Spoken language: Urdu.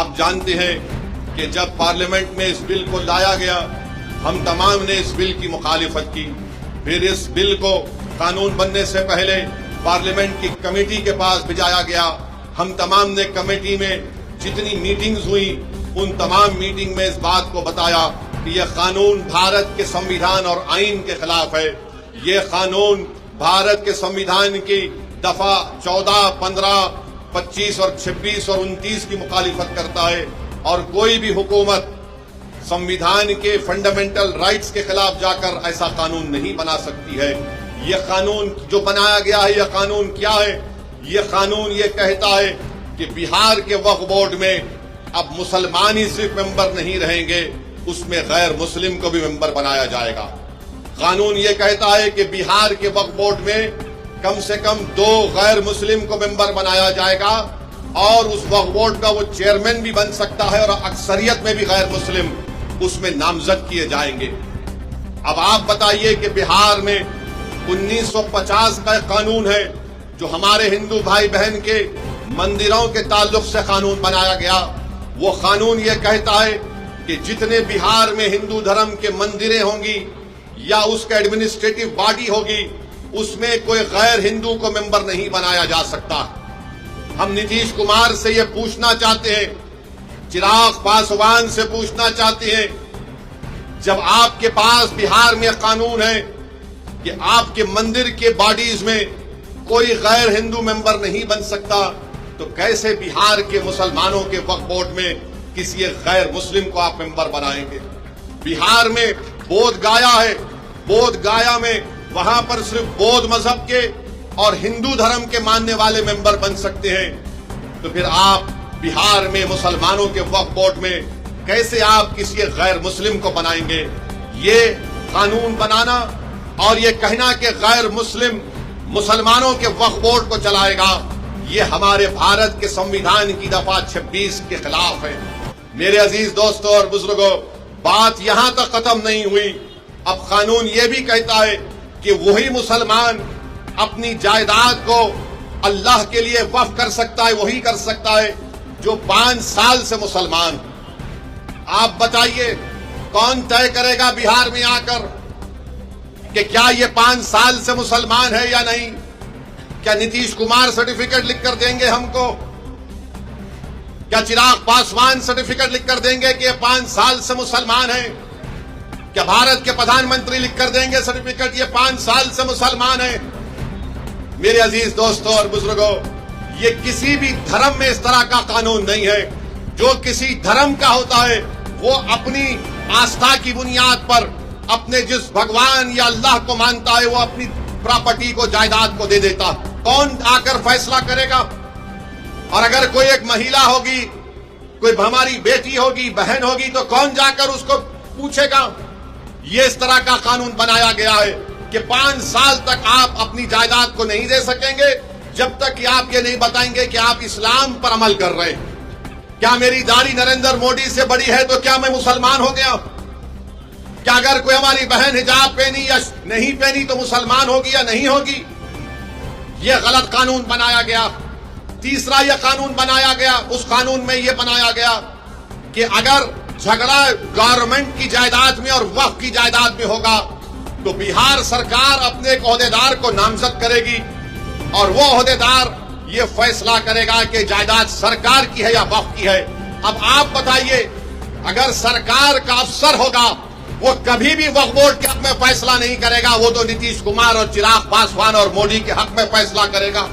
آپ جانتے ہیں کہ جب پارلیمنٹ میں اس بل کو لایا گیا ہم تمام نے اس بل کی مخالفت کی. پھر اس بل کو قانون بننے سے پہلے پارلیمنٹ کی کمیٹی کے پاس بھیجایا گیا. ہم تمام نے کمیٹی میں جتنی میٹنگز ہوئی ان تمام میٹنگ میں اس بات کو بتایا کہ یہ قانون بھارت کے سمویدھان اور آئین کے خلاف ہے. یہ قانون بھارت کے سمویدھان کی دفعہ 14, 15, 25 اور 26 اور 29 کی مخالفت کرتا ہے اور کوئی بھی حکومت سمویدھان کے فنڈامنٹل رائٹس کے خلاف جا کر ایسا قانون نہیں بنا سکتی ہے. یہ قانون جو بنایا گیا ہے یہ قانون کیا ہے؟ یہ قانون یہ کہتا ہے کہ بہار کے وقف بورڈ میں اب مسلمان ہی صرف ممبر نہیں رہیں گے، اس میں غیر مسلم کو بھی ممبر بنایا جائے گا. قانون یہ کہتا ہے کہ بہار کے وقف بورڈ میں کم سے کم 2 غیر مسلم کو ممبر بنایا جائے گا اور اس وقف بورڈ کا وہ چیئرمین بھی بن سکتا ہے اور اکثریت میں بھی غیر مسلم اس میں نامزد کیے جائیں گے. اب آپ بتائیے کہ بہار میں 1950 کا ایک قانون ہے جو ہمارے ہندو بھائی بہن کے مندروں کے تعلق سے قانون بنایا گیا. وہ قانون یہ کہتا ہے کہ جتنے بہار میں ہندو دھرم کے مندریں ہوں گی یا اس کا ایڈمنسٹریٹو باڈی ہوگی اس میں کوئی غیر ہندو کو ممبر نہیں بنایا جا سکتا. ہم نتیش کمار سے یہ پوچھنا چاہتے ہیں، چراغ پاسوان سے پوچھنا چاہتے ہیں، جب آپ کے پاس بہار میں قانون ہے کہ آپ کے مندر کے باڈیز میں کوئی غیر ہندو ممبر نہیں بن سکتا تو کیسے بہار کے مسلمانوں کے وقف بورڈ میں کسی غیر مسلم کو آپ ممبر بنائیں گے؟ بہار میں بودھ گایا ہے، بودھ گایا میں وہاں پر صرف بودھ مذہب کے اور ہندو دھرم کے ماننے والے ممبر بن سکتے ہیں. تو پھر آپ بہار میں مسلمانوں کے وقف بورڈ میں کیسے آپ کسی غیر مسلم کو بنائیں گے؟ یہ قانون بنانا اور یہ کہنا کہ غیر مسلم مسلمانوں کے وقف بورڈ کو چلائے گا یہ ہمارے بھارت کے سمویدھان کی دفعہ 26 کے خلاف ہے. میرے عزیز دوستوں اور بزرگوں، بات یہاں تک ختم نہیں ہوئی. اب قانون یہ بھی کہتا ہے کہ وہی مسلمان اپنی جائیداد کو اللہ کے لیے وقف کر سکتا ہے، وہی کر سکتا ہے جو 5 سال سے مسلمان. آپ بتائیے کون طے کرے گا بہار میں آ کر کہ کیا یہ 5 سال سے مسلمان ہے یا نہیں؟ کیا نتیش کمار سرٹیفکیٹ لکھ کر دیں گے ہم کو؟ کیا چراغ پاسوان سرٹیفکیٹ لکھ کر دیں گے کہ یہ 5 سال سے مسلمان ہے؟ کیا بھارت کے پردھان منتری لکھ کر دیں گے سرٹیفکیٹ یہ 5 سال سے مسلمان ہے؟ میرے عزیز دوستوں اور بزرگوں، یہ کسی بھی دھرم میں اس طرح کا قانون نہیں ہے. جو کسی دھرم کا ہوتا ہے وہ اپنی آستھا کی بنیاد پر اپنے جس بھگوان یا اللہ کو مانتا ہے وہ اپنی پراپرٹی کو، جائیداد کو دے دیتا. کون آ کر فیصلہ کرے گا؟ اور اگر کوئی ایک مہیلا ہوگی، کوئی ہماری بیٹی ہوگی، بہن ہوگی تو کون جا کر اس کو پوچھے گا؟ یہ اس طرح کا قانون بنایا گیا ہے کہ 5 سال تک آپ اپنی جائیداد کو نہیں دے سکیں گے جب تک کہ آپ یہ نہیں بتائیں گے کہ آپ اسلام پر عمل کر رہے ہیں. کیا میری داڑھی نریندر مودی سے بڑی ہے تو کیا میں مسلمان ہو گیا؟ کیا اگر کوئی ہماری بہن حجاب پہنی یا نہیں پہنی تو مسلمان ہوگی یا نہیں ہوگی؟ یہ غلط قانون بنایا گیا. تیسرا یہ قانون بنایا گیا، اس قانون میں یہ بنایا گیا کہ اگر جھگڑا گورنمنٹ کی جائیداد میں اور وقف کی جائیداد میں ہوگا تو بہار سرکار اپنے ایک عہدیدار کو نامزد کرے گی اور وہ عہدیدار یہ فیصلہ کرے گا کہ جائیداد سرکار کی ہے یا وقف کی ہے. اب آپ بتائیے اگر سرکار کا افسر ہوگا وہ کبھی بھی وقف بورڈ کے حق میں فیصلہ نہیں کرے گا، وہ تو نتیش کمار اور چراغ پاسوان اور مودی کے حق میں فیصلہ کرے گا.